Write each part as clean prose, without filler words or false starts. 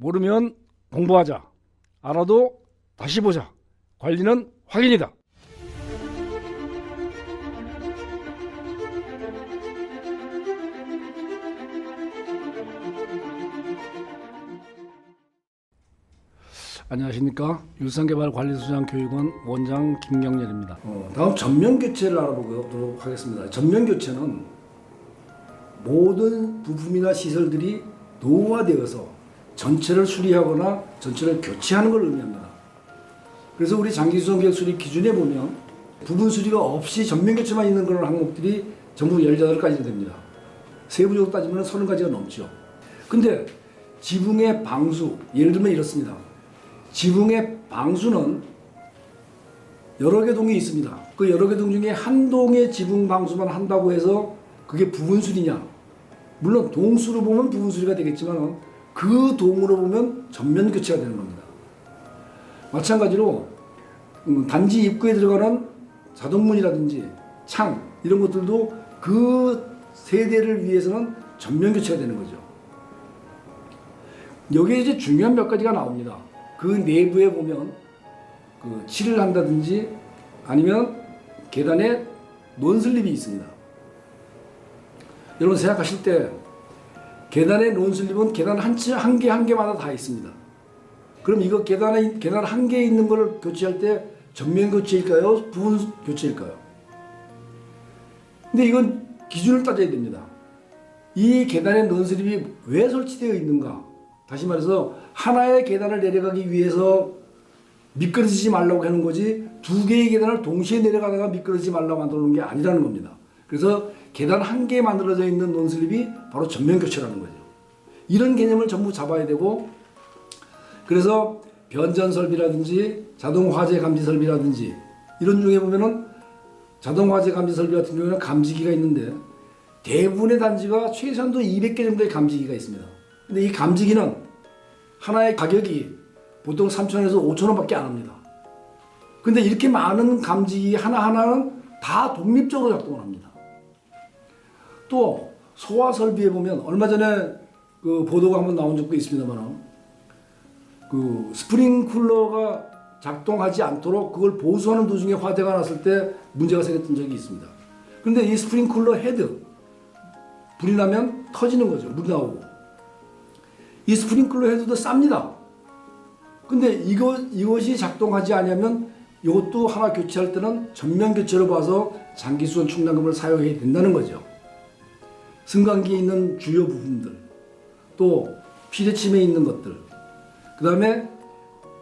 모르면 공부하자. 알아도 다시 보자. 관리는 확인이다. 안녕하십니까. 율산개발관리소장교육원 원장 김경렬입니다. 다음 전면교체를 알아보도록 하겠습니다. 전면교체는 모든 부품이나 시설들이 노후화되어서 전체를 수리하거나 전체를 교체하는 걸 의미합니다. 그래서 우리 장기수선계획 수리 기준에 보면 부분 수리가 없이 전면교체만 있는 그런 항목들이 전부 18가지 됩니다. 세부적으로 따지면 30가지가 넘죠. 근데 지붕의 방수, 예를 들면 이렇습니다. 지붕의 방수는 여러 개 동이 있습니다. 그 여러 개 동 중에 한 동의 지붕 방수만 한다고 해서 그게 부분수리냐? 물론 동수로 보면 부분수리가 되겠지만 그 동으로 보면 전면교체가 되는 겁니다. 마찬가지로 단지 입구에 들어가는 자동문이라든지 창 이런 것들도 그 세대를 위해서는 전면교체가 되는 거죠. 여기에 이제 중요한 몇 가지가 나옵니다. 그 내부에 보면 그 칠을 한다든지 아니면 계단에 논슬립이 있습니다. 여러분 생각하실 때 계단의 논슬립은 계단 한 개마다 다 있습니다. 그럼 이거 계단 한 개에 있는 걸 교체할 때 전면 교체일까요? 부분 교체일까요? 근데 이건 기준을 따져야 됩니다. 이 계단의 논슬립이 왜 설치되어 있는가? 다시 말해서 하나의 계단을 내려가기 위해서 미끄러지지 말라고 하는 거지 두 개의 계단을 동시에 내려가다가 미끄러지지 말라고 만들어 놓은 게 아니라는 겁니다. 그래서 계단 한 개에 만들어져 있는 논슬립이 바로 전면 교체라는 거죠. 이런 개념을 전부 잡아야 되고, 그래서 변전 설비라든지 자동 화재 감지 설비라든지 이런 중에 보면은 자동 화재 감지 설비 같은 경우는 감지기가 있는데 대부분의 단지가 최소한도 200개 정도의 감지기가 있습니다. 근데 이 감지기는 하나의 가격이 보통 3,000원에서 5,000원밖에 안 합니다. 근데 이렇게 많은 감지기 하나하나는 다 독립적으로 작동을 합니다. 또 소화 설비에 보면 얼마 전에 그 보도가 한번 나온 적도 있습니다만 그 스프링쿨러가 작동하지 않도록 그걸 보수하는 도중에 화재가 났을 때 문제가 생겼던 적이 있습니다. 그런데 이 스프링쿨러 헤드 불이 나면 터지는 거죠. 물이 나오고. 이 스프링클러 헤드도 쌉니다. 근데 이것이 작동하지 않으면 이것도 하나 교체할 때는 전면 교체로 봐서 장기수선 충당금을 사용해야 된다는 거죠. 승강기에 있는 주요 부품들, 또 피레침에 있는 것들, 그 다음에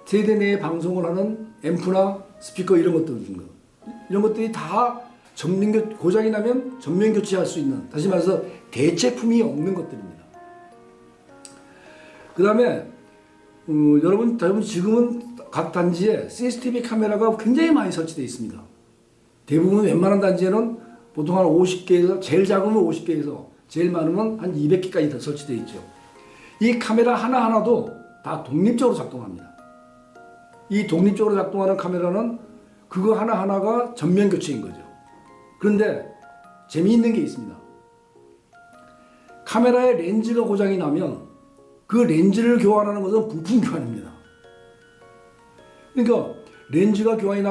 세대 내에 방송을 하는 앰프나 스피커 이런 것들 중 이런 것들이 다 고장이 나면 전면 교체할 수 있는, 다시 말해서 대체품이 없는 것들입니다. 그 다음에 여러분 지금은 각 단지에 CCTV 카메라가 굉장히 많이 설치되어 있습니다. 대부분 웬만한 단지에는 보통 한 50개에서 제일 작으면 50개에서 제일 많으면 한 200개까지 설치되어 있죠. 이 카메라 하나하나도 다 독립적으로 작동합니다. 이 독립적으로 작동하는 카메라는 그거 하나하나가 전면 교체인 거죠. 그런데 재미있는 게 있습니다. 카메라의 렌즈가 고장이 나면 그 렌즈를 교환하는 것은 부품 교환입니다. 그러니까 렌즈가 고장이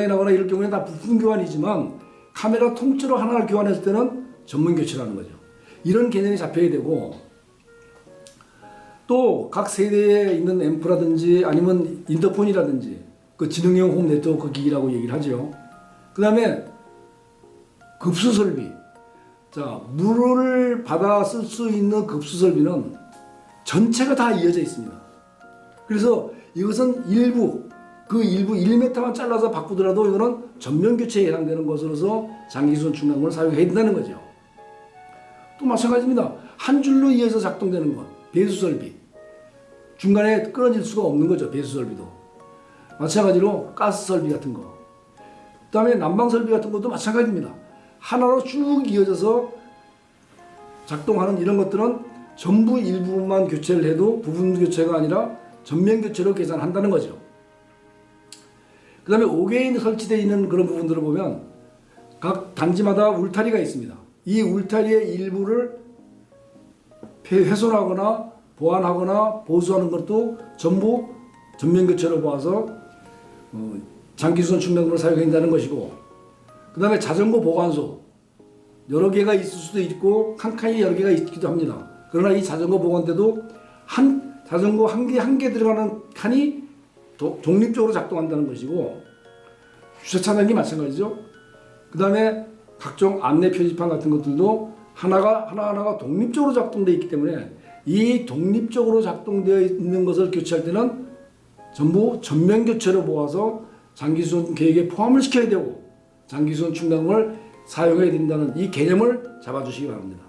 나거나 이럴 경우에는 다 부품 교환이지만 카메라 통째로 하나를 교환했을 때는 전문 교체라는 거죠. 이런 개념이 잡혀야 되고, 또 각 세대에 있는 앰프라든지 아니면 인터폰이라든지 그 지능형 홈 네트워크 기기라고 얘기를 하죠. 그 다음에 급수 설비. 자, 물을 받아 쓸 수 있는 급수 설비는 전체가 다 이어져 있습니다. 그래서 이것은 일부 1m만 잘라서 바꾸더라도 이거는 전면 교체에 해당되는 것으로서 장기수선 충당금을 사용해야 된다는 거죠. 또 마찬가지입니다. 한 줄로 이어서 작동되는 것, 배수 설비. 중간에 끊어질 수가 없는 거죠. 배수 설비도. 마찬가지로 가스 설비 같은 거. 그 다음에 난방 설비 같은 것도 마찬가지입니다. 하나로 쭉 이어져서 작동하는 이런 것들은 전부 일부분만 교체를 해도 부분 교체가 아니라 전면 교체로 계산한다는 거죠. 그 다음에 5개에 설치되어 있는 그런 부분들을 보면 각 단지마다 울타리가 있습니다. 이 울타리의 일부를 훼손하거나 보완하거나 보수하는 것도 전부 전면 교체로 보아서 장기수선 충전금을 사용한다는 것이고, 그 다음에 자전거 보관소 여러 개가 있을 수도 있고 한 칸이 여러 개가 있기도 합니다. 그러나 이 자전거 보관대도 자전거 한 개 들어가는 칸이 독립적으로 작동한다는 것이고, 주차차량이 마찬가지죠. 그 다음에 각종 안내 표지판 같은 것들도 하나하나가 독립적으로 작동되어 있기 때문에 이 독립적으로 작동되어 있는 것을 교체할 때는 전부 전면 교체로 모아서 장기수선 계획에 포함을 시켜야 되고 장기수선 충당을 사용해야 된다는 이 개념을 잡아주시기 바랍니다.